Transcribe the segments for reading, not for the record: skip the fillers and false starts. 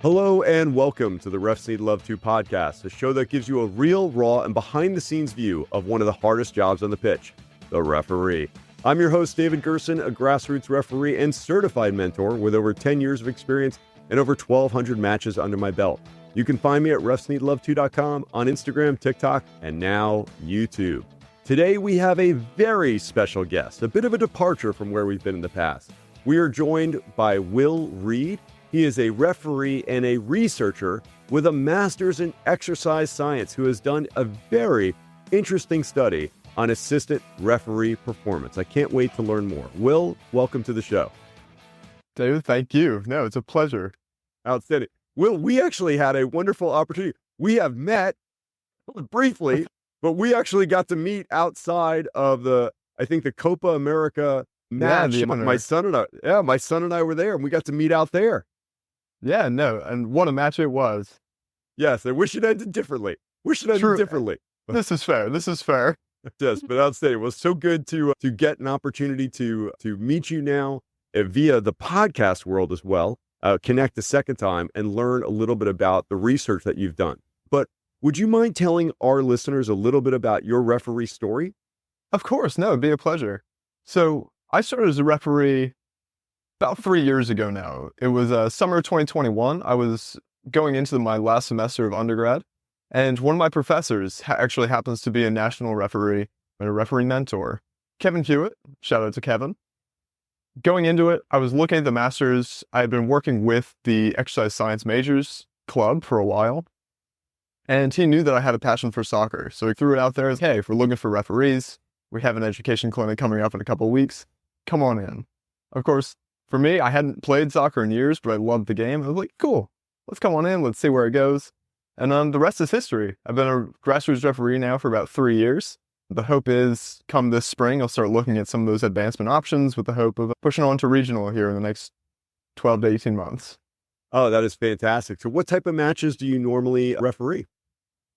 Hello and welcome to the Refs Need Love To podcast, a show that gives you a real, raw, and behind-the-scenes view of one of the hardest jobs on the pitch, the referee. I'm your host, David Gerson, a grassroots referee and certified mentor with over 10 years of experience and over 1,200 matches under my belt. You can find me at refsneedlove2.com, on Instagram, TikTok, and now YouTube. Today we have a very special guest, a bit of a departure from where we've been in the past. We are joined by Will Reed. He is a referee and a researcher with a master's in exercise science who has done a very interesting study on assistant referee performance. I can't wait to learn more. Will, welcome to the show. David, thank you. No, it's a pleasure. Outstanding. Will, we actually had a wonderful opportunity. We have met briefly, but we actually got to meet outside of the Copa America match. Yeah, my son and I were there, and we got to meet out there. Yeah, no, and what a match it was. Yes, I wish it ended differently. This is fair. Yes, but outstanding. It was so good to get an opportunity to meet you now via the podcast world as well, connect a second time and learn a little bit about the research that you've done. But would you mind telling our listeners a little bit about your referee story? Of course, no, it'd be a pleasure. So I started as a referee about 3 years ago now. It was summer 2021. I was going into my last semester of undergrad, and one of my professors actually happens to be a national referee and a referee mentor, Kevin Hewitt. Shout out to Kevin. Going into it, I was looking at the masters. I had been working with the exercise science majors club for a while, and he knew that I had a passion for soccer. So he threw it out there as, hey, if we're looking for referees, we have an education clinic coming up in a couple of weeks. Come on in. Of course, for me, I hadn't played soccer in years, but I loved the game. I was like, cool, let's come on in. Let's see where it goes. And the rest is history. I've been a grassroots referee now for about 3 years. The hope is, come this spring, I'll start looking at some of those advancement options with the hope of pushing on to regional here in the next 12 to 18 months. Oh, that is fantastic. So what type of matches do you normally referee?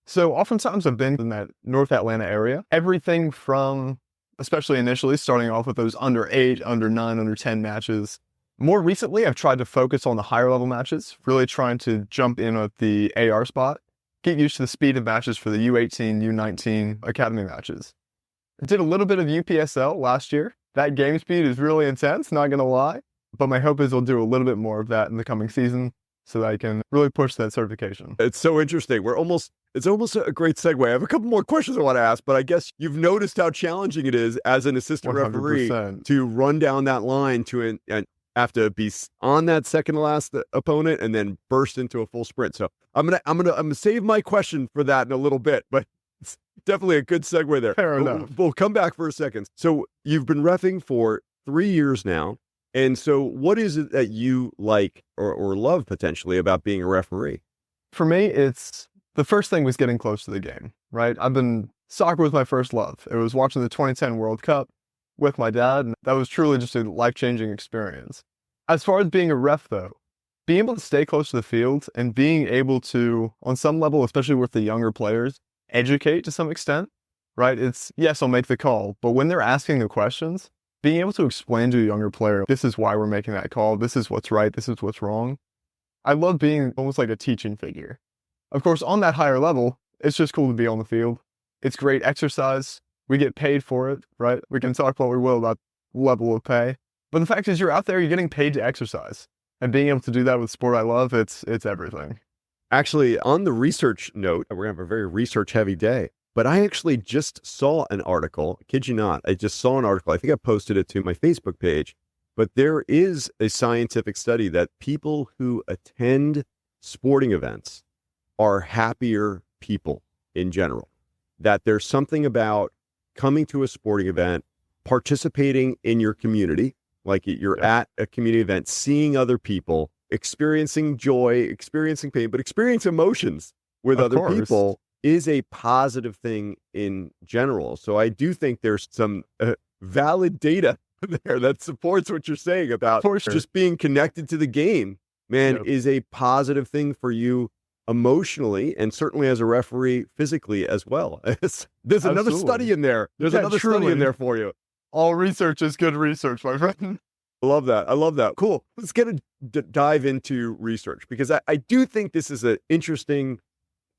So oftentimes I've been in that North Atlanta area. Everything from, especially initially, starting off with those under 8, under 9, under 10 matches. More recently, I've tried to focus on the higher level matches, really trying to jump in at the AR spot, get used to the speed of matches for the U18, U19 academy matches. I did a little bit of UPSL last year. That game speed is really intense, not going to lie, but my hope is I'll do a little bit more of that in the coming season so that I can really push that certification. It's so interesting. It's almost a greght segue. I have a couple more questions I want to ask, but I guess you've noticed how challenging it is as an assistant 100%. referee to run down that line and have to be on that second to last opponent and then burst into a full sprint. So I'm gonna save my question for that in a little bit, but it's definitely a good segue there. Fair enough. We'll come back for a second. So you've been reffing for 3 years now. And so what is it that you like or love potentially about being a referee? For me, it's the first thing was getting close to the game, right? Soccer was my first love. It was watching the 2010 World Cup with my dad, and that was truly just a life-changing experience. As far as being a ref, though, being able to stay close to the field and being able to, on some level, especially with the younger players, educate to some extent, right? It's, yes, I'll make the call, but when they're asking the questions, being able to explain to a younger player, this is why we're making that call, this is what's right, this is what's wrong. I love being almost like a teaching figure. Of course, on that higher level, it's just cool to be on the field. It's great exercise. We get paid for it, right? We can talk what we will about level of pay. But the fact is you're out there, you're getting paid to exercise. And being able to do that with sport I love, it's everything. Actually, on the research note, we're going to have a very research-heavy day. But I actually just saw an article, kid you not, I just saw an article. I think I posted it to my Facebook page. But there is a scientific study that people who attend sporting events are happier people in general. That there's something about coming to a sporting event, participating in your community, like you're at a community event, seeing other people, experiencing joy, experiencing pain, but experience emotions with other people is a positive thing in general. So I do think there's some valid data there that supports what you're saying about just being connected to the game, man, is a positive thing for you emotionally, and certainly as a referee physically as well. There's another study in there. There's another study in there for you. All research is good research, my friend. I love that. I love that. Cool. Let's get a dive into research, because I do think this is an interesting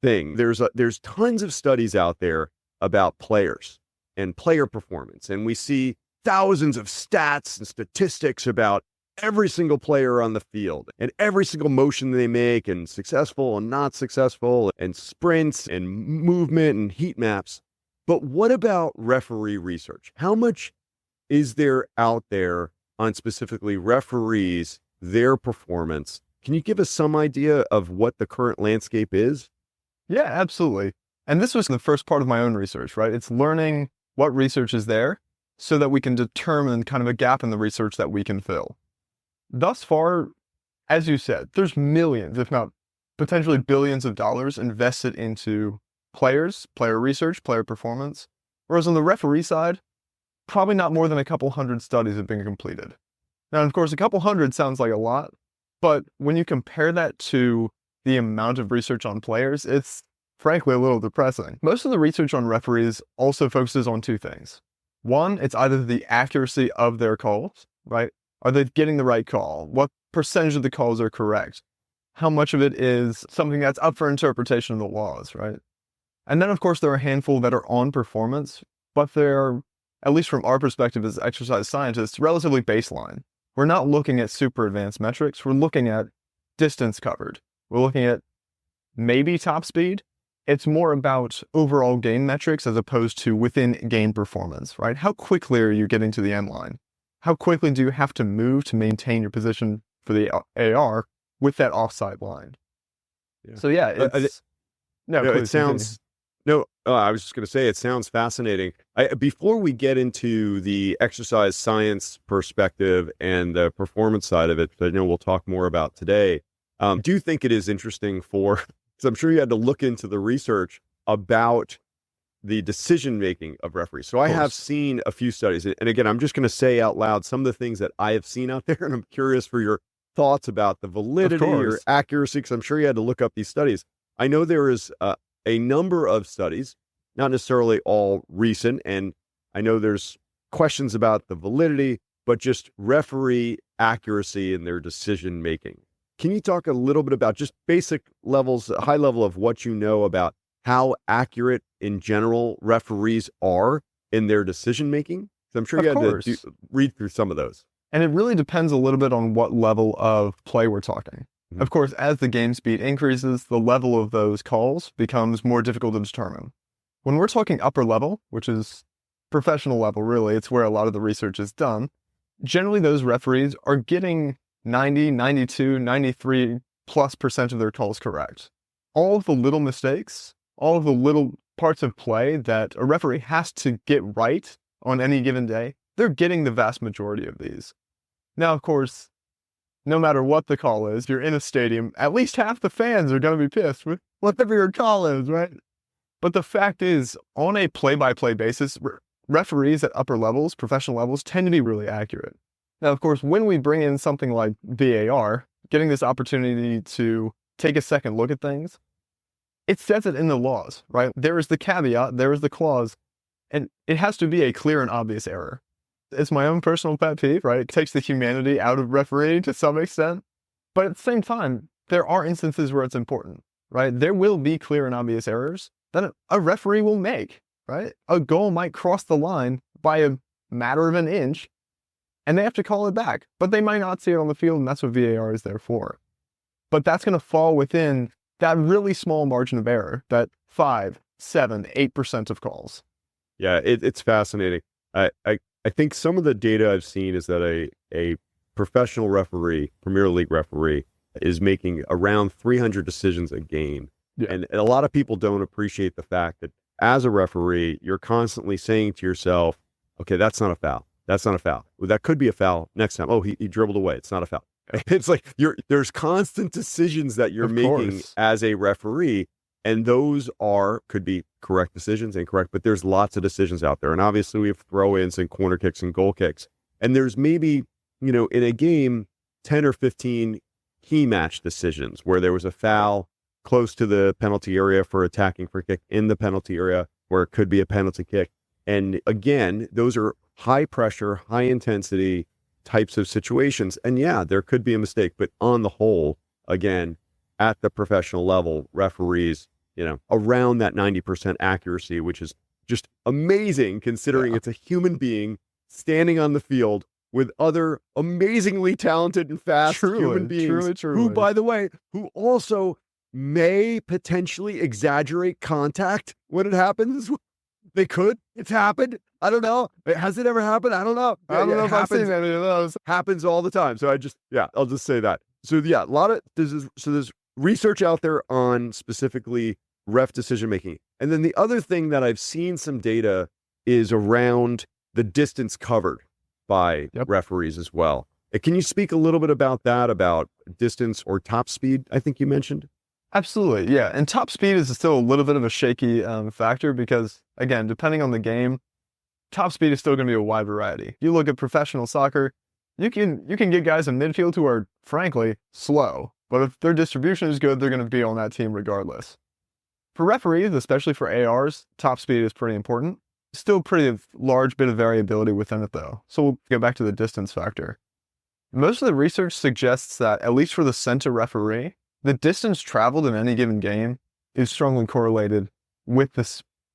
thing. There's tons of studies out there about players and player performance, and we see thousands of stats and statistics about every single player on the field and every single motion they make, and successful and not successful, and sprints and movement and heat maps. But what about referee research? How much is there out there on specifically referees, their performance? Can you give us some idea of what the current landscape is? Yeah, absolutely. And this was the first part of my own research, right? It's learning what research is there so that we can determine kind of a gap in the research that we can fill. Thus far, as you said, there's millions, if not potentially billions of dollars invested into players, player research, player performance. Whereas on the referee side, probably not more than a couple hundred studies have been completed. Now, of course, a couple hundred sounds like a lot, but when you compare that to the amount of research on players, it's frankly a little depressing. Most of the research on referees also focuses on two things. One, it's either the accuracy of their calls, right? Are they getting the right call? What percentage of the calls are correct? How much of it is something that's up for interpretation of the laws, right? And then, of course, there are a handful that are on performance, but they're, at least from our perspective as exercise scientists, relatively baseline. We're not looking at super advanced metrics. We're looking at distance covered. We're looking at maybe top speed. It's more about overall game metrics as opposed to within game performance, right? How quickly are you getting to the end line? How quickly do you have to move to maintain your position for the AR with that offside line? Yeah. So yeah, it's... it sounds... I was just going to say, it sounds fascinating. Before we get into the exercise science perspective and the performance side of it, that I know we'll talk more about today, do you think it is interesting because I'm sure you had to look into the research about the decision-making of referees. So I have seen a few studies, and again, I'm just going to say out loud some of the things that I have seen out there, and I'm curious for your thoughts about the validity or accuracy, because I'm sure you had to look up these studies. I know there is a number of studies, not necessarily all recent, and I know there's questions about the validity, but just referee accuracy in their decision making. Can you talk a little bit about just basic levels, high level of what you know about how accurate in general referees are in their decision making? So I'm sure you had to read through some of those. And it really depends a little bit on what level of play we're talking. Mm-hmm. Of course, as the game speed increases, the level of those calls becomes more difficult to determine. When we're talking upper level, which is professional level, really, it's where a lot of the research is done, generally those referees are getting 90, 92, 93 plus % of their calls correct. All of the little mistakes, all of the little parts of play that a referee has to get right on any given day, they're getting the vast majority of these. Now, of course, no matter what the call is, you're in a stadium, at least half the fans are going to be pissed with whatever your call is, right? But the fact is, on a play-by-play basis, referees at upper levels, professional levels, tend to be really accurate. Now, of course, when we bring in something like VAR, getting this opportunity to take a second look at things, it says it in the laws, right? There is the caveat, there is the clause, and it has to be a clear and obvious error. It's my own personal pet peeve, right? It takes the humanity out of refereeing to some extent. But at the same time, there are instances where it's important, right? There will be clear and obvious errors that a referee will make, right? A goal might cross the line by a matter of an inch, and they have to call it back. But they might not see it on the field, and that's what VAR is there for. But that's going to fall within that really small margin of error, that 5, 7, 8% of calls. Yeah, it's fascinating. I think some of the data I've seen is that a professional referee, Premier League referee, is making around 300 decisions a game. Yeah. And a lot of people don't appreciate the fact that as a referee, you're constantly saying to yourself, okay, that's not a foul. That's not a foul. Well, that could be a foul next time. Oh, he dribbled away. It's not a foul. It's like there's constant decisions that you're making as a referee. And those could be correct decisions, incorrect, but there's lots of decisions out there. And obviously we have throw-ins and corner kicks and goal kicks. And there's maybe, in a game, 10 or 15 key match decisions where there was a foul close to the penalty area for attacking free kick in the penalty area where it could be a penalty kick. And again, those are high pressure, high intensity types of situations. And yeah, there could be a mistake, but on the whole, again, at the professional level, referees, around that 90% accuracy, which is just amazing considering it's a human being standing on the field with other amazingly talented and fast human beings who, by the way, who also may potentially exaggerate contact when it happens. They could. It's happened. I don't know. Has it ever happened? I don't know. I don't know if I've seen any of those. Happens all the time. So I'll just say that. So yeah, there's research out there on specifically ref decision making. And then the other thing that I've seen some data is around the distance covered by referees as well. Can you speak a little bit about that, about distance or top speed, I think you mentioned? Absolutely, yeah. And top speed is still a little bit of a shaky factor because, again, depending on the game, top speed is still going to be a wide variety. You look at professional soccer, you can get guys in midfield who are, frankly, slow. But if their distribution is good, they're going to be on that team regardless. For referees, especially for ARs, top speed is pretty important. Still pretty large bit of variability within it, though. So we'll go back to the distance factor. Most of the research suggests that, at least for the center referee, the distance traveled in any given game is strongly correlated with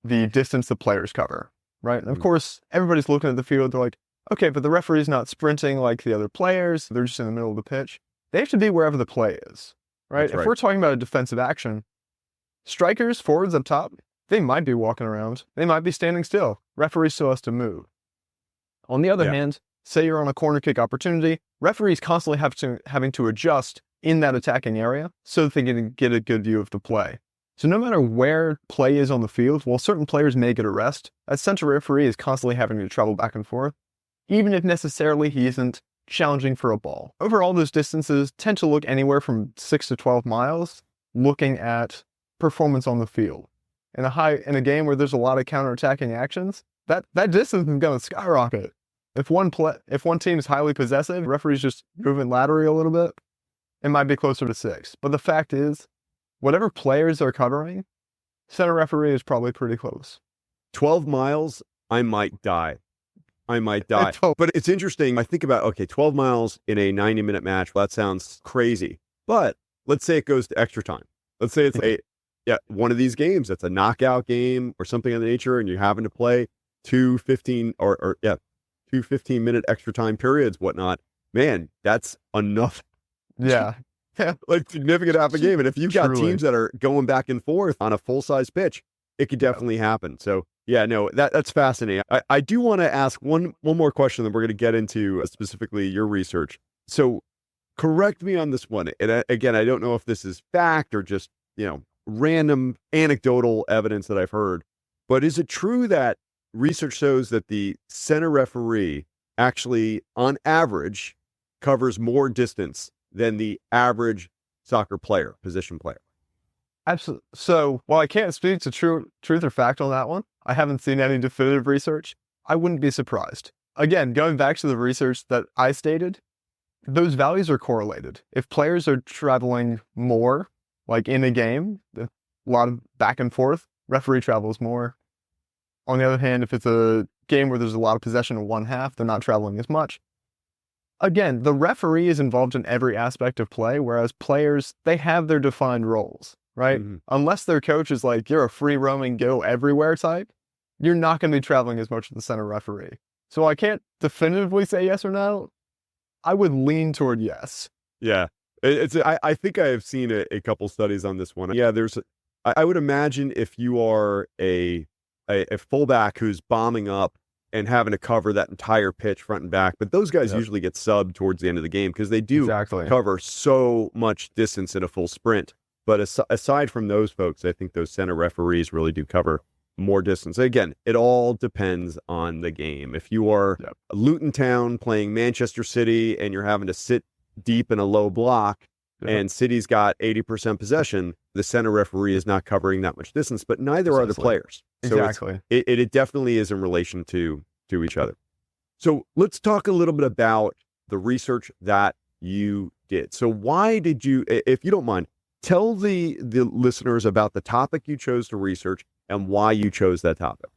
the distance the players cover, right? And of course, everybody's looking at the field, they're like, okay, but the referee's not sprinting like the other players, they're just in the middle of the pitch. They have to be wherever the play is, right? If we're talking about a defensive action, strikers, forwards up top, they might be walking around, they might be standing still. Referee still has to move. On the other hand, say you're on a corner kick opportunity, referees constantly having to adjust in that attacking area so that they can get a good view of the play. So no matter where play is on the field, while certain players may get a rest, a center referee is constantly having to travel back and forth, even if necessarily he isn't challenging for a ball. Overall, those distances tend to look anywhere from 6 to 12 miles, looking at performance on the field. In a game where there's a lot of counterattacking actions, that distance is going to skyrocket. If one team is highly possessive, referees just moving laterally a little bit, it might be closer to 6. But the fact is, whatever players are covering, center referee is probably pretty close. 12 miles, I might die. But it's interesting. I think about, 12 miles in a 90-minute match. Well, that sounds crazy. But let's say it goes to extra time. Let's say it's one of these games that's a knockout game or something of the nature, and you're having to play two 15-minute extra time periods, whatnot. Man, that's enough. Yeah. Like significant half a game. And if you've got teams that are going back and forth on a full-size pitch, it could definitely happen. So yeah, no, that's fascinating. I do want to ask one more question that we're going to get into specifically your research. So correct me on this one. And again, I don't know if this is fact or just, random anecdotal evidence that I've heard, but is it true that research shows that the center referee actually, on average, covers more distance than the average soccer player, position player? Absolutely. So while I can't speak to truth or fact on that one, I haven't seen any definitive research. I wouldn't be surprised. Again, going back to the research that I stated, those values are correlated. If players are traveling more, like in a game, a lot of back and forth, referee travels more. On the other hand, if it's a game where there's a lot of possession in one half, they're not traveling as much. Again, the referee is involved in every aspect of play, whereas players, they have their defined roles, right? Mm-hmm. Unless their coach is like, you're a free roaming, go everywhere type, you're not going to be traveling as much as the center referee. So I can't definitively say yes or no. I would lean toward yes. Yeah. I think I have seen a couple studies on this one. Yeah, I would imagine if you are a fullback who's bombing up and having to cover that entire pitch front and back, but those guys usually get subbed towards the end of the game because they do cover so much distance in a full sprint. But aside from those folks, I think those center referees really do cover more distance. Again, it all depends on the game. If you are Luton Town playing Manchester City and you're having to sit deep in a low block and City's got 80% possession, the center referee is not covering that much distance, but neither are the players. So it definitely is in relation to each other. So let's talk a little bit about the research that you did. So why did you, if you don't mind, tell the listeners about the topic you chose to research and why you chose that topic.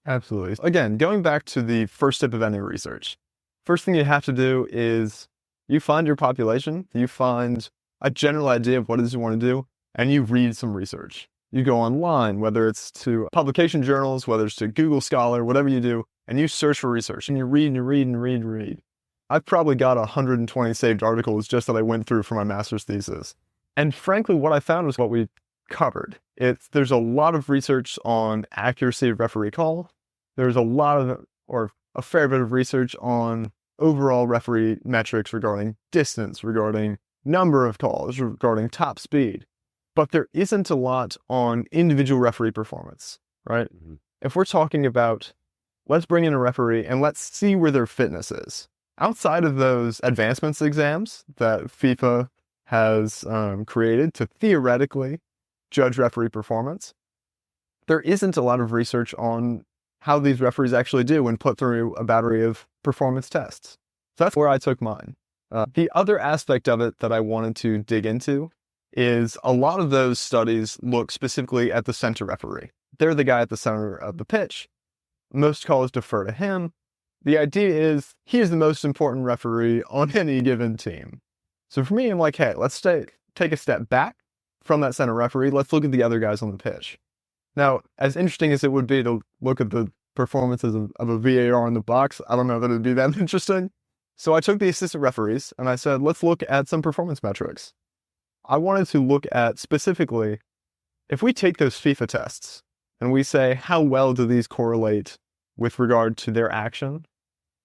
Absolutely. Again, going back to the first step of any research, first thing you have to do is you find your population, you find a general idea of what it is you want to do, and you read some research. You go online, whether it's to publication journals, whether it's to Google Scholar, whatever you do, and you search for research, and you read and you read and read and read. I've probably got 120 saved articles just that I went through for my master's thesis. And frankly, what I found was what we covered. There's a lot of research on accuracy of referee call. There's a fair bit of research on overall referee metrics regarding distance, regarding number of calls, regarding top speed. But there isn't a lot on individual referee performance, right? Mm-hmm. If we're talking about, let's bring in a referee and let's see where their fitness is. Outside of those advancements exams that FIFA has created to theoretically judge referee performance, there isn't a lot of research on how these referees actually do when put through a battery of performance tests. So that's where I took mine. The other aspect of it that I wanted to dig into is a lot of those studies look specifically at the center referee. They're the guy at the center of the pitch. Most calls defer to him. The idea is he is the most important referee on any given team. So for me, I'm like, hey, let's take a step back from that center referee. Let's look at the other guys on the pitch. Now, as interesting as it would be to look at the performances of a VAR in the box, I don't know that it'd be that interesting. So I took the assistant referees and I said, let's look at some performance metrics. I wanted to look at specifically, if we take those FIFA tests and we say, how well do these correlate with regard to their action?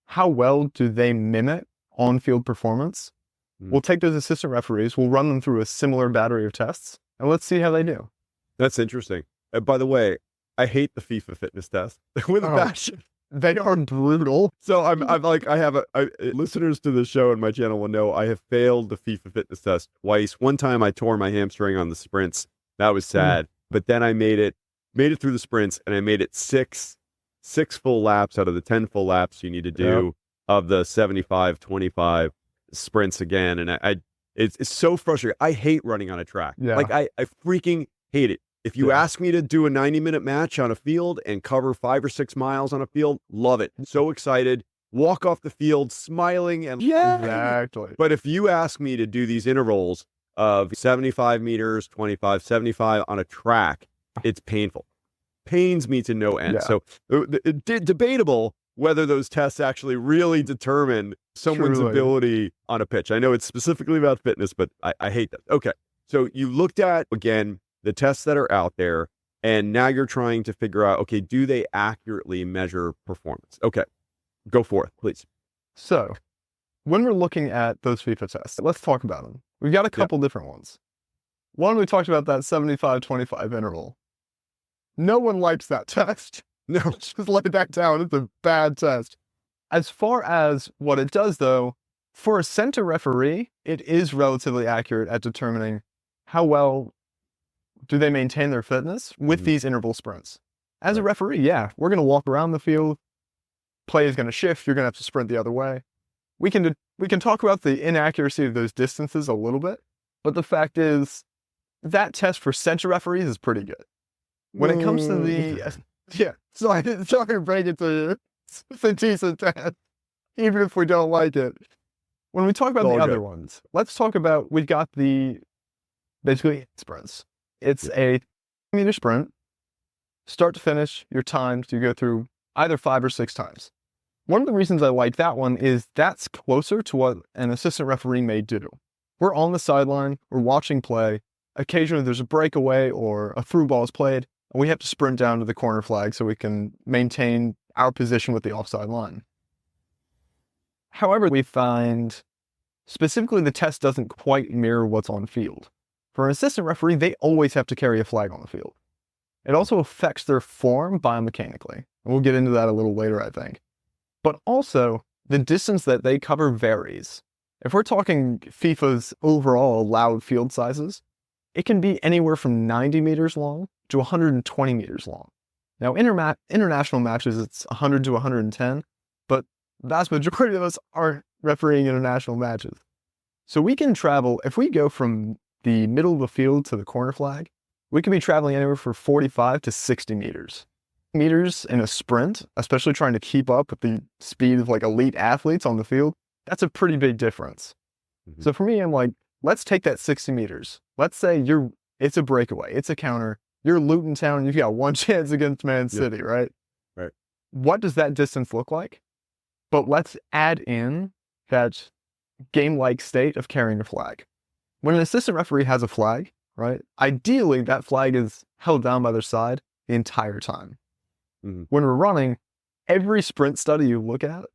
How well do they mimic on-field performance? We'll take those assistant referees, we'll run them through a similar battery of tests, and let's see how they do. That's interesting. By the way, I hate the FIFA fitness test with a passion. They are brutal. So I'm like, listeners to the show and my channel will know I have failed the FIFA fitness test twice. One time I tore my hamstring on the sprints. That was sad. But then I made it through the sprints, and I made it six full laps out of the 10 full laps you need to do of the 75-25 sprints again. And it's so frustrating. I hate running on a track. Yeah. Like I freaking hate it. If you ask me to do a 90-minute match on a field and cover 5 or 6 miles on a field, love it. So excited. Walk off the field smiling and exactly. But if you ask me to do these intervals of 75 meters, 25, 75 on a track, it's painful. Pains me to no end. Yeah. So debatable whether those tests actually really determine someone's ability on a pitch. I know it's specifically about fitness, but I hate that. Okay. So you looked at, again, the tests that are out there, and now you're trying to figure out, okay, do they accurately measure performance? Okay, go forth, please. So when we're looking at those FIFA tests, let's talk about them. We've got a couple different ones. One, we talked about that 75-25 interval. No one likes that test. No, just lay that down. It's a bad test. As far as what it does, though, for a center referee, it is relatively accurate at determining how well do they maintain their fitness with these interval sprints. As a referee, we're going to walk around the field. Play is going to shift. You're going to have to sprint the other way. We can talk about the inaccuracy of those distances a little bit, but the fact is that test for center referees is pretty good. When it comes to the so I didn't try to break it to you. It's a decent test, even if we don't like it. When we talk about the other ones, let's talk about, we've got basically sprints. It's a meter sprint, start to finish, your times, you go through either 5 or 6 times. One of the reasons I like that one is that's closer to what an assistant referee may do. We're on the sideline, we're watching play, occasionally there's a breakaway or a through ball is played, and we have to sprint down to the corner flag so we can maintain our position with the offside line. However, we find specifically the test doesn't quite mirror what's on field. For an assistant referee, they always have to carry a flag on the field. It also affects their form biomechanically. And we'll get into that a little later, I think. But also, the distance that they cover varies. If we're talking FIFA's overall allowed field sizes, it can be anywhere from 90 meters long to 120 meters long. Now, international matches, it's 100 to 110, but the vast majority of us aren't refereeing international matches. So we can travel, if we go from the middle of the field to the corner flag, we could be traveling anywhere from 45 to 60 meters. meters in a sprint, especially trying to keep up with the speed of like elite athletes on the field, that's a pretty big difference. Mhm. So for me, I'm like, let's take that 60 meters. Let's say it's a breakaway, it's a counter. You're Luton Town, you've got one chance against Man City, right? Right. What does that distance look like? But let's add in that game-like state of carrying a flag. When an assistant referee has a flag, right? Ideally, that flag is held down by their side the entire time. Mhm. When we're running, every sprint study you look at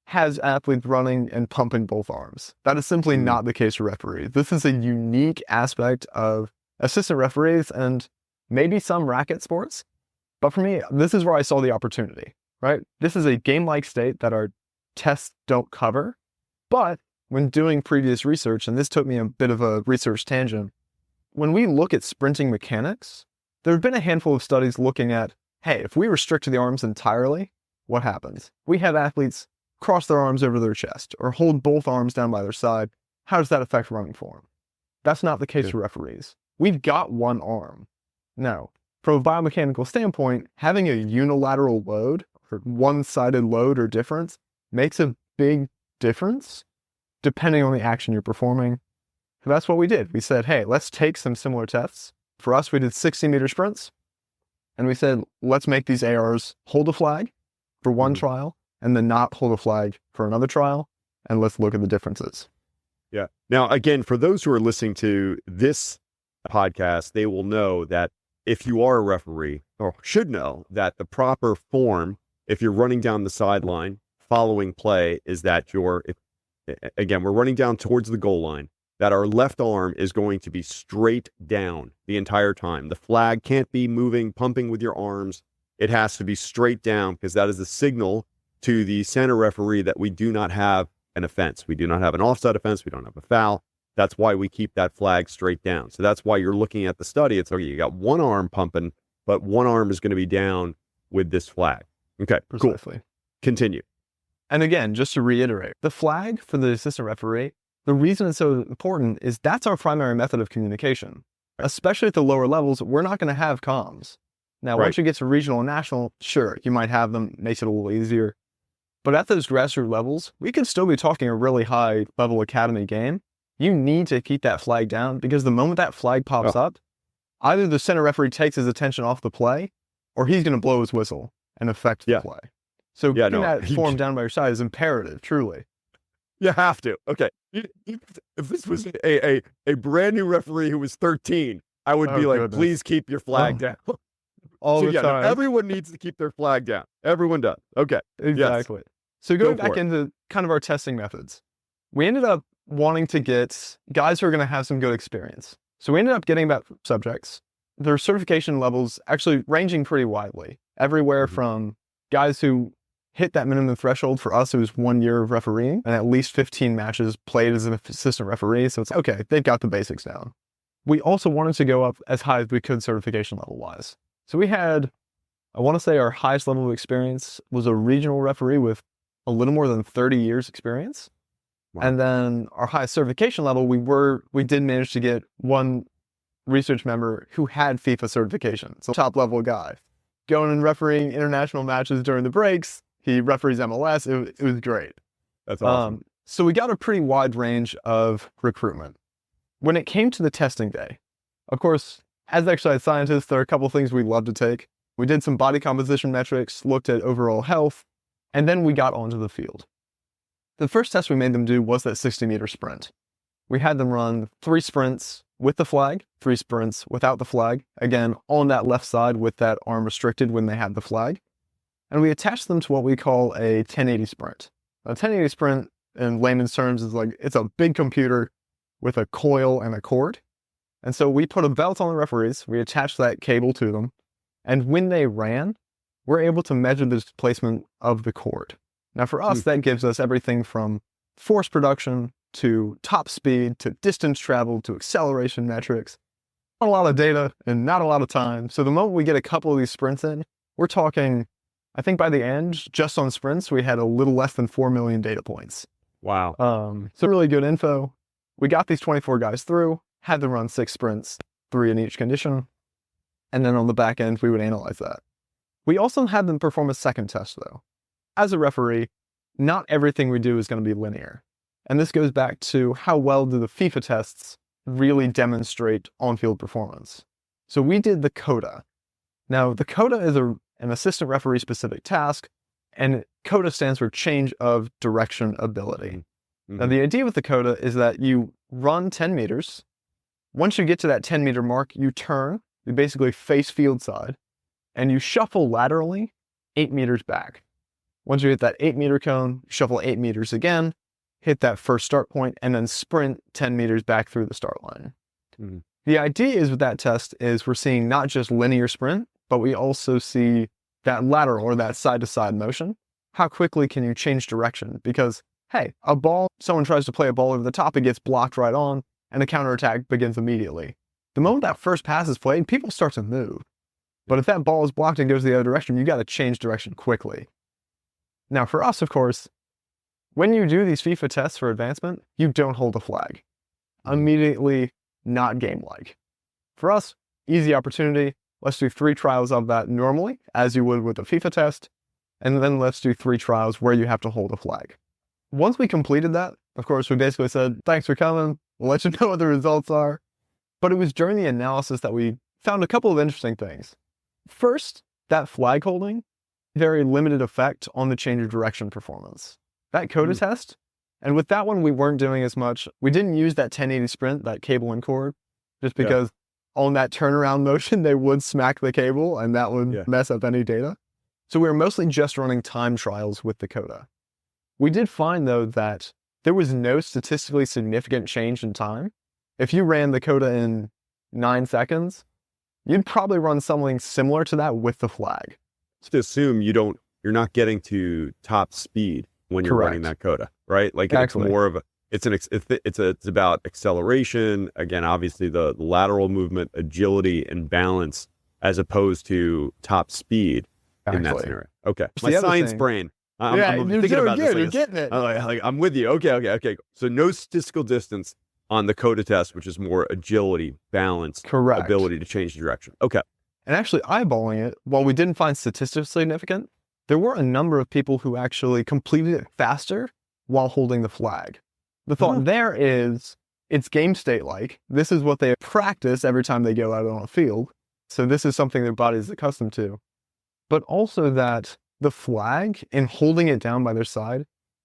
has athletes running and pumping both arms. That is simply not the case for referees. This is a unique aspect of assistant referees and maybe some racket sports. But for me, this is where I saw the opportunity, right? This is a game-like state that our tests don't cover. But when doing previous research, and this took me a bit of a research tangent, when we look at sprinting mechanics, there have been a handful of studies looking at, hey, if we restrict the arms entirely, what happens? We have athletes cross their arms over their chest or hold both arms down by their side. How does that affect running form? That's not the case for referees. We've got one arm. Now, from a biomechanical standpoint, having a unilateral load or one-sided load or difference makes a big difference depending on the action you're performing. So that's what we did. We said, hey, let's take some similar tests. For us, we did 60-meter sprints. And we said, let's make these ARs hold a flag for one trial and then not hold a flag for another trial. And let's look at the differences. Yeah. Now, again, for those who are listening to this podcast, they will know that if you are a referee, or should know that the proper form, if you're running down the sideline following play, is that again, we're running down towards the goal line, that our left arm is going to be straight down the entire time. The flag can't be moving, pumping with your arms. It has to be straight down because that is a signal to the center referee that we do not have an offense. We do not have an offside offense. We don't have a foul. That's why we keep that flag straight down. So that's why you're looking at the study. It's okay, you got one arm pumping, but one arm is going to be down with this flag. Okay, Precisely. Cool. Continue. And again, just to reiterate, the flag for the assistant referee, the reason it's so important is that's our primary method of communication. Especially at the lower levels, we're not going to have comms. Now, once you get to regional and national, sure, you might have them, makes it a little easier. But at those grassroots levels, we can still be talking a really high level academy game. You need to keep that flag down because the moment that flag pops up, either the center referee takes his attention off the play or he's going to blow his whistle and affect the play. So keeping that form down by your side is imperative, truly. You have to. Okay. If this was a brand new referee who was 13, I would be like, please keep your flag down. All the time. Everyone needs to keep their flag down. Everyone does. Okay. Exactly. Yes. So going back into kind of our testing methods, we ended up wanting to get guys who are going to have some good experience. So we ended up getting about subjects. Their certification levels actually ranging pretty widely, everywhere from guys who hit that minimum threshold. For us, it was 1 year of refereeing and at least 15 matches played as an assistant referee. So it's okay, they've got the basics down. We also wanted to go up as high as we could certification level wise. So we had, I want to say our highest level of experience was a regional referee with a little more than 30 years experience. Wow. And then our highest certification level, we did manage to get one research member who had FIFA certification. So top level guy going and refereeing international matches during the breaks. He referees MLS. It was great. That's awesome. So we got a pretty wide range of recruitment. When it came to the testing day, of course, as exercise scientists, there are a couple of things we love to take. We did some body composition metrics, looked at overall health, and then we got onto the field. The first test we made them do was that 60-meter sprint. We had them run 3 sprints with the flag, 3 sprints without the flag, again, on that left side with that arm restricted when they had the flag. And we attached them to what we call a 1080 sprint. A 1080 sprint, in layman's terms, is like, it's a big computer with a coil and a cord. And so we put a belt on the referees, we attached that cable to them, and when they ran, we're able to measure the displacement of the cord. Now for us, that gives us everything from force production to top speed to distance traveled to acceleration metrics. Not a lot of data and not a lot of time. So the moment we get a couple of these sprints in, we're talking, I think by the end, just on sprints, we had a little less than 4 million data points. Wow. So really good info. We got these 24 guys through, had them run 6 sprints, 3 in each condition. And then on the back end, we would analyze that. We also had them perform a second test, though. As a referee, not everything we do is going to be linear. And this goes back to how well do the FIFA tests really demonstrate on-field performance. So we did the CODA. Now, the CODA is an assistant referee specific task, and CODA stands for change of direction ability. Now, the idea with the CODA is that you run 10 meters. Once you get to that 10-meter mark, you turn, you basically face field side, and you shuffle laterally 8 meters back. Once you hit that 8-meter cone, shuffle 8 meters again, hit that first start point, and then sprint 10 meters back through the start line. The idea is with that test is we're seeing not just linear sprint, but we also see that lateral or that side-to-side motion. How quickly can you change direction? Because, hey, someone tries to play a ball over the top, it gets blocked right on, and a counterattack begins immediately. The moment that first pass is played, people start to move. But if that ball is blocked and goes the other direction, you got to change direction quickly. Now, for us, of course, when you do these FIFA tests for advancement, you don't hold a flag. Immediately not game-like. For us, easy opportunity. Let's do 3 trials of that normally, as you would with a FIFA test, and then let's do 3 trials where you have to hold a flag. Once we completed that, of course, we basically said, thanks for coming, we'll let you know what the results are. But it was during the analysis that we found a couple of interesting things. First, that flag holding, very limited effect on the change of direction performance. That CODA test, and with that one, we weren't doing as much. We didn't use that 1080 sprint, that cable and cord, just because on that turnaround motion, they would smack the cable and that would mess up any data. So we were mostly just running time trials with the CODA. We did find, though, that there was no statistically significant change in time. If you ran the CODA in 9 seconds, you'd probably run something similar to that with the flag. So to assume you're not getting to top speed when you're running that CODA, right? Like Exactly. It's more of it's about acceleration. Again, obviously the lateral movement, agility, and balance, as opposed to top speed in that scenario. Okay, my science brain. I'm thinking about this. You're getting it. I'm with you. Okay. So no statistical distance on the CODA test, which is more agility, balance, ability to change direction. Okay. And actually eyeballing it, while we didn't find statistically significant, there were a number of people who actually completed it faster while holding the flag. The thought there is, it's game state-like. This is what they practice every time they go out on a field. So this is something their body is accustomed to. But also that the flag, in holding it down by their side,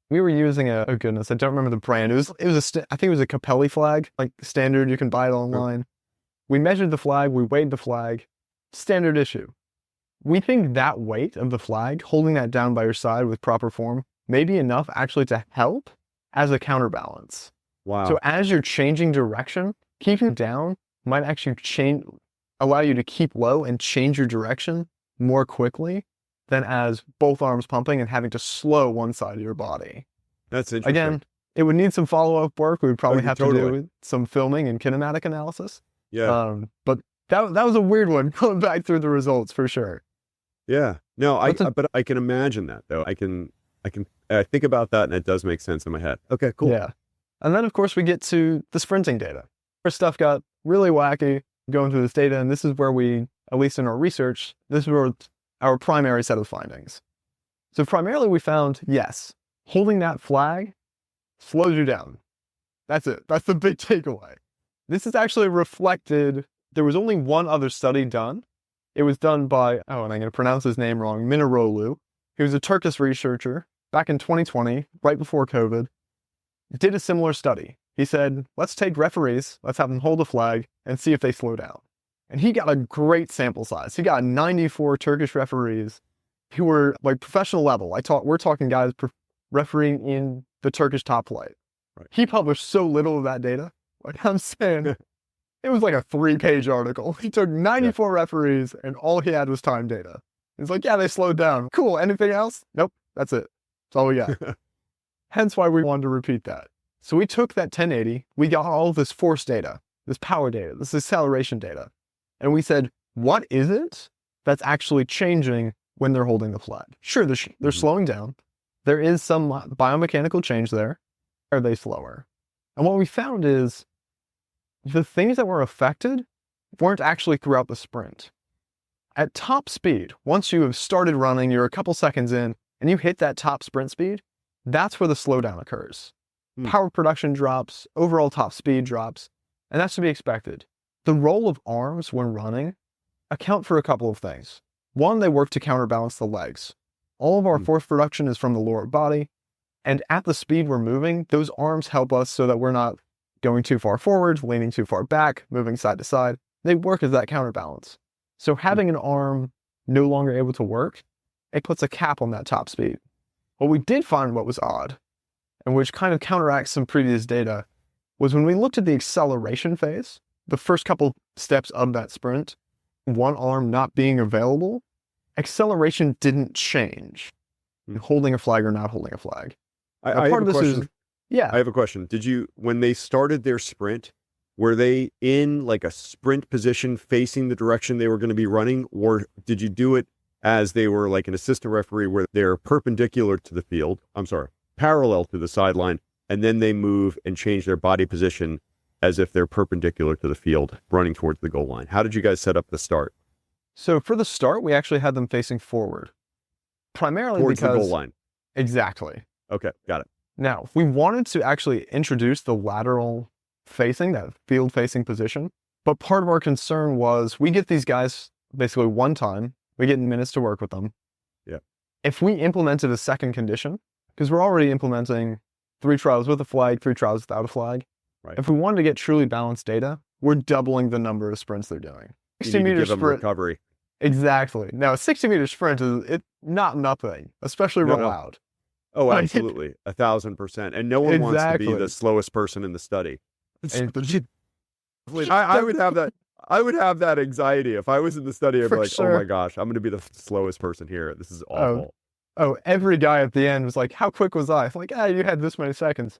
we were using I don't remember the brand. I think it was a Capelli flag, like standard, you can buy it online. We measured the flag, we weighed the flag, standard issue. We think that weight of the flag, holding that down by your side with proper form, may be enough actually to help as a counterbalance. Wow. So as you're changing direction, keeping it down might actually allow you to keep low and change your direction more quickly than as both arms pumping and having to slow one side of your body. That's interesting. Again, it would need some follow-up work. We would probably have to do some filming and kinematic analysis. Yeah. But that was a weird one, going back through the results for sure. Yeah. No, but I can imagine that, though. I think about that, and it does make sense in my head. Okay, cool. Yeah. And then, of course, we get to the sprinting data. Our stuff got really wacky going through this data, and this is where we, at least in our research, this is where our primary set of findings. So primarily we found, yes, holding that flag slows you down. That's it. That's the big takeaway. This is actually reflected. There was only one other study done. It was done by, and I'm going to pronounce his name wrong, Minarolu. He was a Turkish researcher back in 2020, right before COVID, did a similar study. He said, let's take referees, let's have them hold a flag and see if they slow down. And he got a great sample size. He got 94 Turkish referees who were like professional level. We're talking guys refereeing in the Turkish top flight. Right. He published so little of that data. Like I'm saying, it was like a 3-page article. He took 94 referees and all he had was time data. He's like, yeah, they slowed down. Cool. Anything else? Nope. That's it. That's all we got. Hence why we wanted to repeat that. So we took that 1080, we got all this force data, this power data, this acceleration data. And we said, what is it that's actually changing when they're holding the flag? Sure, they're slowing down. There is some biomechanical change there. Are they slower? And what we found is the things that were affected weren't actually throughout the sprint. At top speed, once you have started running, you're a couple seconds in, and you hit that top sprint speed, that's where the slowdown occurs. Power production drops, overall top speed drops, and that's to be expected. The role of arms when running account for a couple of things. One, they work to counterbalance the legs. All of our force production is from the lower body, and at the speed we're moving, those arms help us so that we're not going too far forward, leaning too far back, moving side to side. They work as that counterbalance. So having an arm no longer able to work, it puts a cap on that top speed. What we did find what was odd, and which kind of counteracts some previous data, was when we looked at the acceleration phase, the first couple steps of that sprint, one arm not being available, acceleration didn't change, holding a flag or not holding a flag. I have a question. Yeah. I have a question. When they started their sprint, were they in like a sprint position facing the direction they were going to be running, or did you do it as they were like an assistant referee where they're perpendicular to the field? I'm sorry, parallel to the sideline, and then they move and change their body position as if they're perpendicular to the field, running towards the goal line. How did you guys set up the start? So for the start, we actually had them facing forward, primarily Towards because the goal line. Exactly. Okay, got it. Now, we wanted to actually introduce the lateral facing, that field-facing position, but part of our concern was we get these guys basically one time, we get minutes to work with them. Yeah. If we implemented a second condition, because we're already implementing 3 trials with a flag, 3 trials without a flag. Right. If we wanted to get truly balanced data, we're doubling the number of sprints they're doing. You need to give them recovery. Exactly. Now, a 60-meter sprint is not nothing, especially roll out. Oh, absolutely. 1,000%. And no one wants to be the slowest person in the study. I would have that. I would have that anxiety if I was in the study. I'd be like, oh my gosh, I'm going to be the slowest person here. This is awful. Oh, every guy at the end was like, how quick was I? I'm like, you had this many seconds.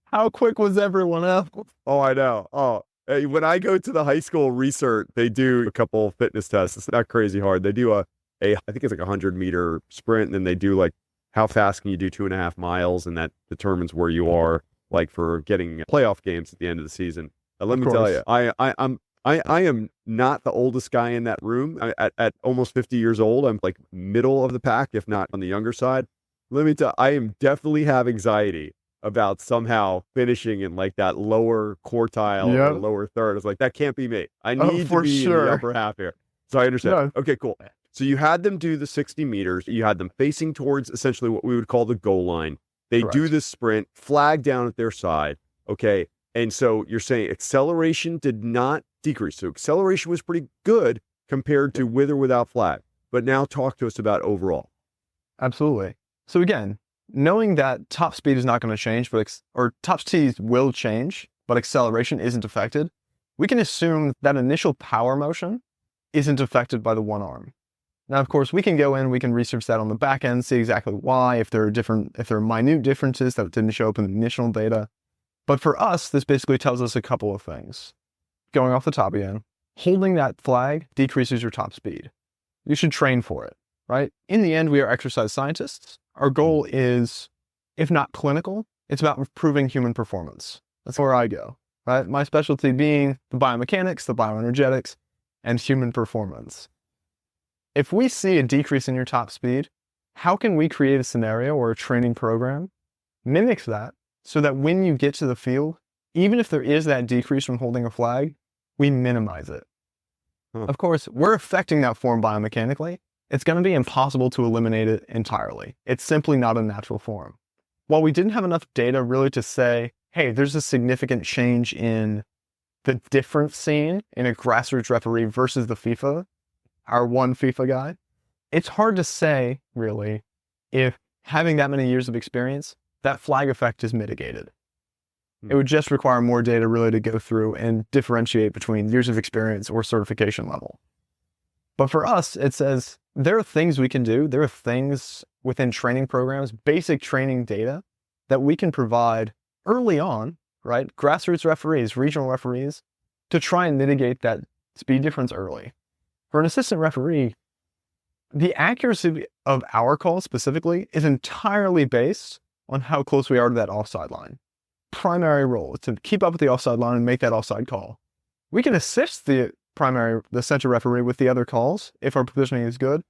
How quick was everyone else? Oh, I know. Oh, when I go to the high school research, they do a couple fitness tests. It's not crazy hard. They do I think it's like 100-meter sprint, and then they do like, how fast can you do 2.5 miles? And that determines where you are, like for getting playoff games at the end of the season. Let me tell you, I am not the oldest guy in that room. At almost 50 years old, I'm like middle of the pack, if not on the younger side. Let me tell you, I am definitely have anxiety about somehow finishing in like that lower quartile or lower third. It's like, that can't be me. I need to be in the upper half here. So I understand. No. Okay, cool. So you had them do the 60 meters. You had them facing towards essentially what we would call the goal line. They do this sprint, flag down at their side. Okay. And so you're saying acceleration did not decrease. So acceleration was pretty good compared to with or without flag. But now talk to us about overall. Absolutely. So again, knowing that top speed is not going to change, or top speed will change, but acceleration isn't affected, we can assume that initial power motion isn't affected by the one arm. Now, of course, we can go in, we can research that on the back end, see exactly why, if there are minute differences that didn't show up in the initial data. But for us, this basically tells us a couple of things. Going off the top again, holding that flag decreases your top speed. You should train for it, right? In the end, we are exercise scientists. Our goal is, if not clinical, it's about improving human performance. That's where I go, right? My specialty being the biomechanics, the bioenergetics, and human performance. If we see a decrease in your top speed, how can we create a scenario or a training program mimics that so that when you get to the field, even if there is that decrease from holding a flag, we minimize it? Of course, we're affecting that form biomechanically. It's going to be impossible to eliminate it entirely. It's simply not a natural form. While we didn't have enough data really to say, hey, there's a significant change in the difference seen in a grassroots referee versus the FIFA, our one FIFA guy, it's hard to say, really, if having that many years of experience, that flag effect is mitigated. It would just require more data really to go through and differentiate between years of experience or certification level. But for us, it says there are things we can do. There are things within training programs, basic training data that we can provide early on, right? Grassroots referees, regional referees, to try and mitigate that speed difference early. For an assistant referee, the accuracy of our call specifically is entirely based on how close we are to that offside line. Primary role is to keep up with the offside line and make that offside call. We can assist the the center referee with the other calls if our positioning is good.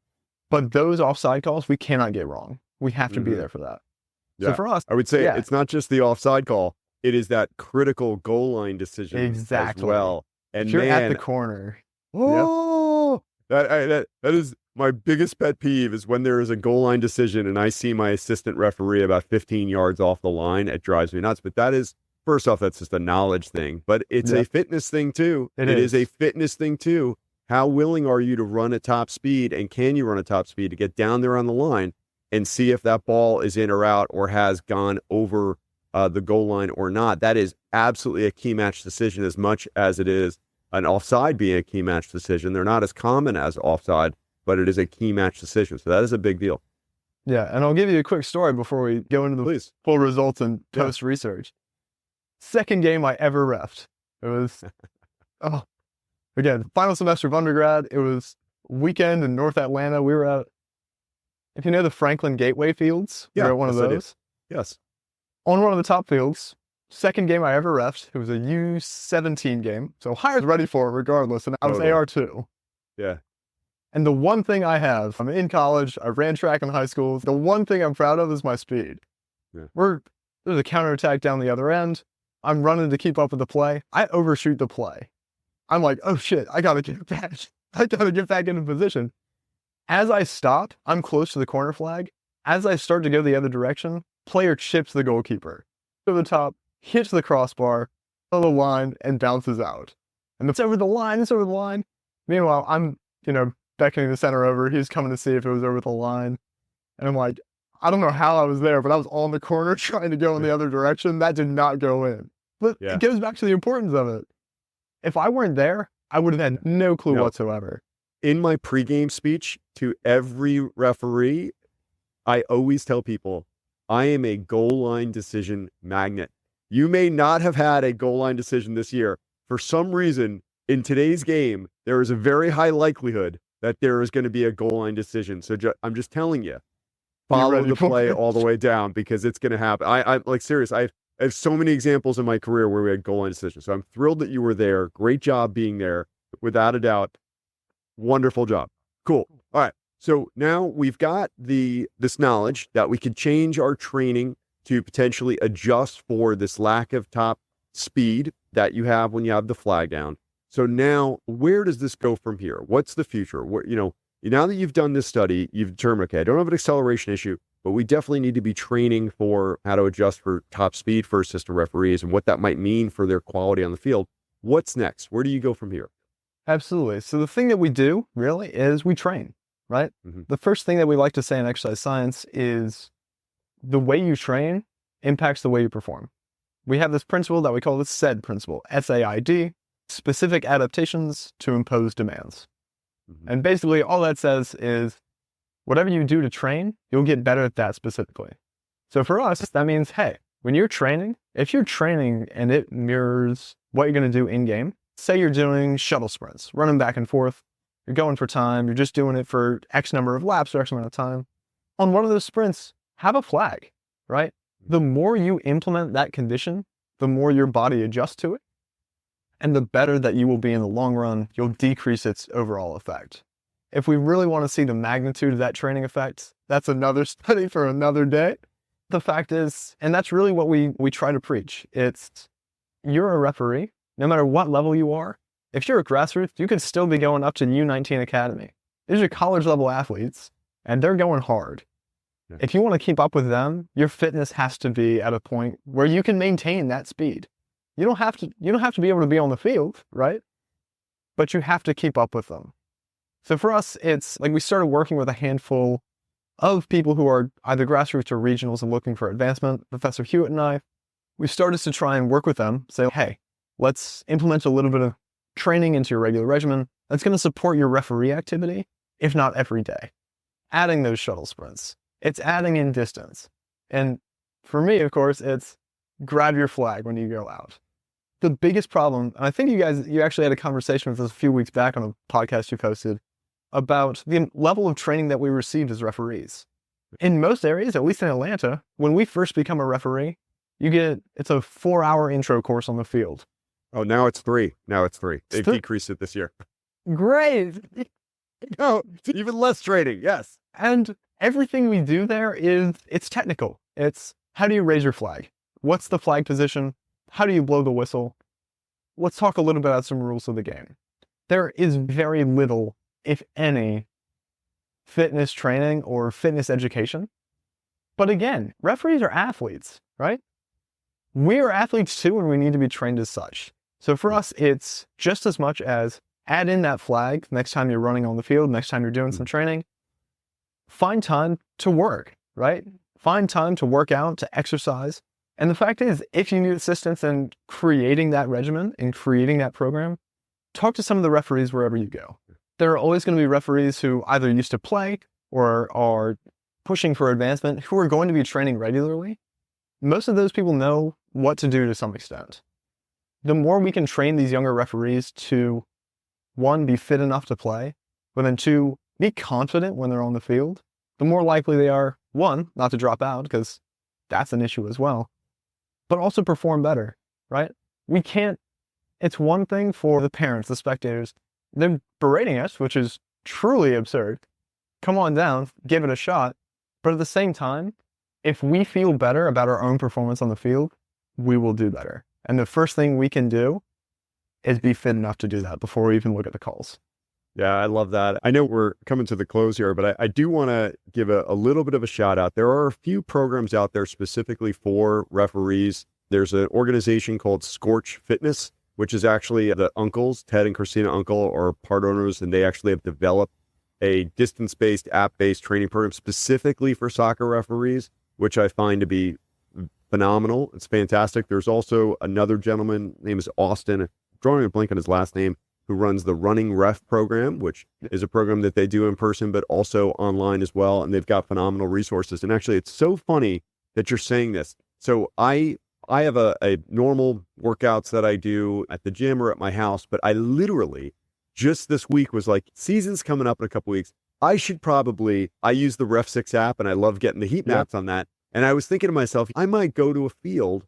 But those offside calls, we cannot get wrong. We have to be there for that. Yeah. So for us, I would say it's not just the offside call. It is that critical goal line decision as well. And if you're at the corner. That is my biggest pet peeve is when there is a goal line decision and I see my assistant referee about 15 yards off the line. It drives me nuts. But that is, first off, that's just a knowledge thing. But it's a fitness thing too. It is a fitness thing too. How willing are you to run at top speed, and can you run at top speed to get down there on the line and see if that ball is in or out or has gone over the goal line or not? That is absolutely a key match decision as much as it is an offside being a key match decision. They're not as common as offside, but it is a key match decision. So that is a big deal. Yeah, and I'll give you a quick story before we go into the full results and post-research. Second game I ever reffed. It was, again, final semester of undergrad. It was weekend in North Atlanta. We were at, if you know the Franklin Gateway Fields, we were at one of those. Yes. On one of the top fields. Second game I ever reffed. It was a U17 game. So I was ready for it regardless. And I was AR2. Yeah. And the one thing I have, I'm in college, I ran track in high school. The one thing I'm proud of is my speed. Yeah. There's a counterattack down the other end. I'm running to keep up with the play. I overshoot the play. I'm like, oh shit, I gotta get back. I gotta get back into position. As I stop, I'm close to the corner flag. As I start to go the other direction, player chips the goalkeeper to the top, hits the crossbar, on the line, and bounces out. And it's over the line, Meanwhile, I'm, beckoning the center over. He's coming to see if it was over the line. And I'm like, I don't know how I was there, but I was on the corner trying to go in the other direction. That did not go in. But it goes back to the importance of it. If I weren't there, I would have had no clue whatsoever. In my pregame speech to every referee, I always tell people, I am a goal line decision magnet. You may not have had a goal line decision this year. For some reason, in today's game, there is a very high likelihood that there is going to be a goal line decision. So I'm just telling you, follow the play all the way down because it's going to happen. I'm like serious. I have so many examples in my career where we had goal line decisions. So I'm thrilled that you were there. Great job being there, without a doubt. Wonderful job. Cool. All right. So now we've got this knowledge that we could change our training to potentially adjust for this lack of top speed that you have when you have the flag down. So now, where does this go from here? What's the future? Now that you've done this study, you've determined, okay, I don't have an acceleration issue, but we definitely need to be training for how to adjust for top speed for assistant referees and what that might mean for their quality on the field. What's next? Where do you go from here? Absolutely. So the thing that we do really is we train, right? Mm-hmm. The first thing that we like to say in exercise science is the way you train impacts the way you perform. We have this principle that we call the SAID principle, SAID, specific adaptations to impose demands. Mm-hmm. And basically all that says is whatever you do to train, you'll get better at that specifically. So for us, that means, hey, when you're training, if you're training and it mirrors what you're going to do in game, say you're doing shuttle sprints, running back and forth, you're going for time, you're just doing it for X number of laps or X amount of time. On one of those sprints, have a flag, right? The more you implement that condition, the more your body adjusts to it. And the better that you will be in the long run, you'll decrease its overall effect. If we really want to see the magnitude of that training effect, that's another study for another day. The fact is, and that's really what we try to preach, it's you're a referee, no matter what level you are. If you're a grassroots, you could still be going up to U19 Academy. These are college level athletes, and they're going hard. Yeah. If you want to keep up with them, your fitness has to be at a point where you can maintain that speed. You don't have to be able to be on the field, right? But you have to keep up with them. So for us, it's like we started working with a handful of people who are either grassroots or regionals and looking for advancement. Professor Hewitt and I, we started to try and work with them, say, hey, let's implement a little bit of training into your regular regimen that's going to support your referee activity, if not every day. Adding those shuttle sprints. It's adding in distance. And for me, of course, it's grab your flag when you go out. The biggest problem, and I think you actually had a conversation with us a few weeks back on a podcast you posted about the level of training that we received as referees. In most areas, at least in Atlanta, when we first become a referee, it's a 4-hour intro course on the field. Oh, now it's 3. They've decreased it this year. Great. No, even less training. Yes. And everything we do there it's technical. It's how do you raise your flag? What's the flag position? How do you blow the whistle? Let's talk a little bit about some rules of the game. There is very little, if any, fitness training or fitness education. But again, referees are athletes, right? We are athletes too, and we need to be trained as such. So for us, it's just as much as add in that flag next time you're running on the field, next time you're doing some training. Find time to work, right? Find time to work out, to exercise. And the fact is, if you need assistance in creating that regimen, in creating that program, talk to some of the referees wherever you go. There are always going to be referees who either used to play or are pushing for advancement, who are going to be training regularly. Most of those people know what to do to some extent. The more we can train these younger referees to, one, be fit enough to play, but then two, be confident when they're on the field, the more likely they are, one, not to drop out, because that's an issue as well, but also perform better, right? It's one thing for the parents, the spectators, they're berating us, which is truly absurd. Come on down, give it a shot. But at the same time, if we feel better about our own performance on the field, we will do better. And the first thing we can do is be fit enough to do that before we even look at the calls. Yeah, I love that. I know we're coming to the close here, but I do want to give a little bit of a shout out. There are a few programs out there specifically for referees. There's an organization called Scorch Fitness, which is actually the uncles, Ted and Christina Uncle, are part owners, and they actually have developed a distance-based, app-based training program specifically for soccer referees, which I find to be phenomenal. It's fantastic. There's also another gentleman, name is Austin, drawing a blank on his last name, who runs the Running Ref program, which is a program that they do in person, but also online as well. And they've got phenomenal resources. And actually, it's so funny that you're saying this. So I have a normal workouts that I do at the gym or at my house, but I literally just this week was like, season's coming up in a couple weeks. I use the Ref 6 app, and I love getting the heat maps on that. And I was thinking to myself, I might go to a field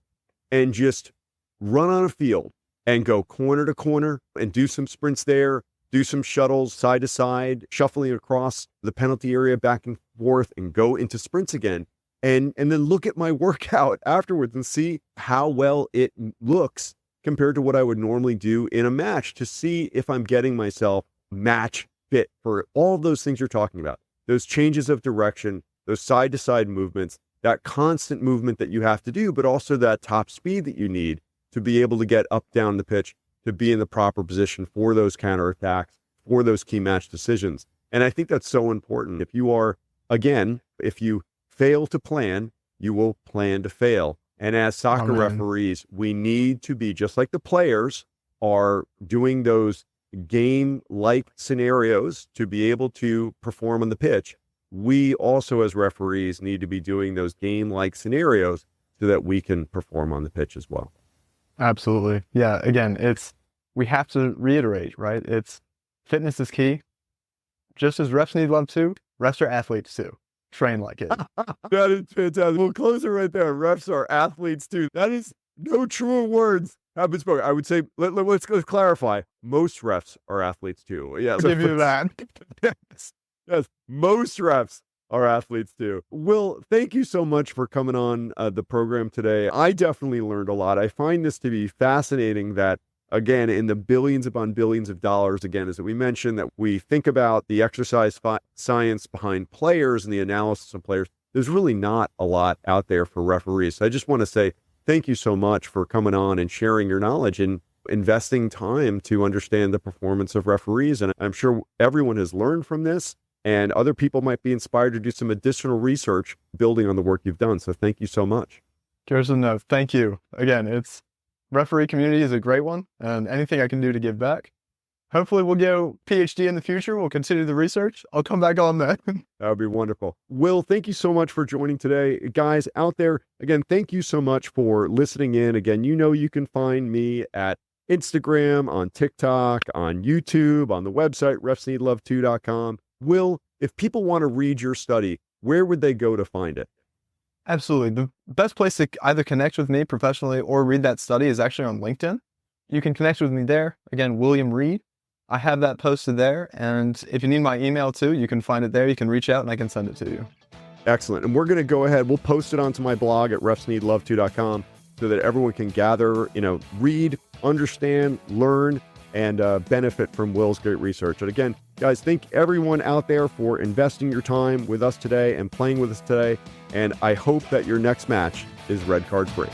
and just run on a field and go corner to corner and do some sprints there, do some shuttles side to side, shuffling across the penalty area back and forth, and go into sprints again. And then look at my workout afterwards and see how well it looks compared to what I would normally do in a match, to see if I'm getting myself match fit for all those things you're talking about. Those changes of direction, those side to side movements, that constant movement that you have to do, but also that top speed that you need to be able to get up down the pitch, to be in the proper position for those counterattacks, for those key match decisions. And I think that's so important. If you fail to plan, you will plan to fail. And as soccer referees, we need to be, just like the players are doing those game-like scenarios to be able to perform on the pitch, we also as referees need to be doing those game-like scenarios so that we can perform on the pitch as well. Absolutely. Yeah. Again, we have to reiterate, right? Fitness is key. Just as refs need love too, refs are athletes too. Train like it. That is fantastic. We'll close it right there. Refs are athletes too. That is no truer words have been spoken. I would say, let's clarify. Most refs are athletes too. Yeah. I'll give you that. Yes. Most refs are athletes too. Will, thank you so much for coming on the program today. I definitely learned a lot. I find this to be fascinating that, again, in the billions upon billions of dollars, again, as we mentioned, that we think about the exercise science behind players and the analysis of players. There's really not a lot out there for referees. So I just want to say thank you so much for coming on and sharing your knowledge and investing time to understand the performance of referees. And I'm sure everyone has learned from this, and other people might be inspired to do some additional research building on the work you've done. So thank you so much. Kirsten, no, thank you. Again, referee community is a great one, and anything I can do to give back. Hopefully we'll go PhD in the future. We'll continue the research. I'll come back on that. That would be wonderful. Will, thank you so much for joining today. Guys out there, again, thank you so much for listening in. Again, you can find me at Instagram, on TikTok, on YouTube, on the website, refsneedlove2.com. Will, if people want to read your study, where would they go to find it? Absolutely. The best place to either connect with me professionally or read that study is actually on LinkedIn. You can connect with me there. Again, William Reed. I have that posted there. And if you need my email too, you can find it there. You can reach out and I can send it to you. Excellent. And we're going to go ahead. We'll post it onto my blog at refsneedlove2.com so that everyone can gather, read, understand, learn, and benefit from Will's great research. And again, guys, thank everyone out there for investing your time with us today and playing with us today. And I hope that your next match is red card free.